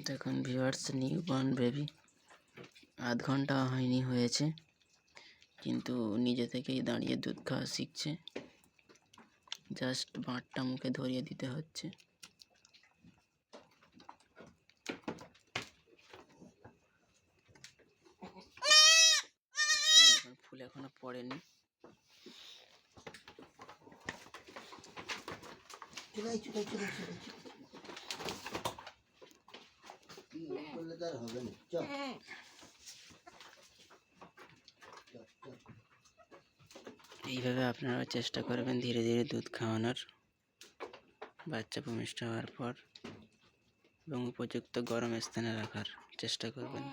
দেখুন viewers, newborn baby আধ ঘন্টা হয়নি হয়েছে, কিন্তু নিজে থেকেই দাঁড়িয়ে দুধ খাওয়া শিখছে। জাস্ট বাঁটটা মুখে ধরিয়ে দিতে হচ্ছে। ফুল এখনো পড়েনি। এইভাবে আপনারা চেষ্টা করবেন ধীরে ধীরে দুধ খাওয়ানোর, বাচ্চা ভূমিষ্ঠ হওয়ার পর, এবং উপযুক্ত গরম স্থানে রাখার চেষ্টা করবেন।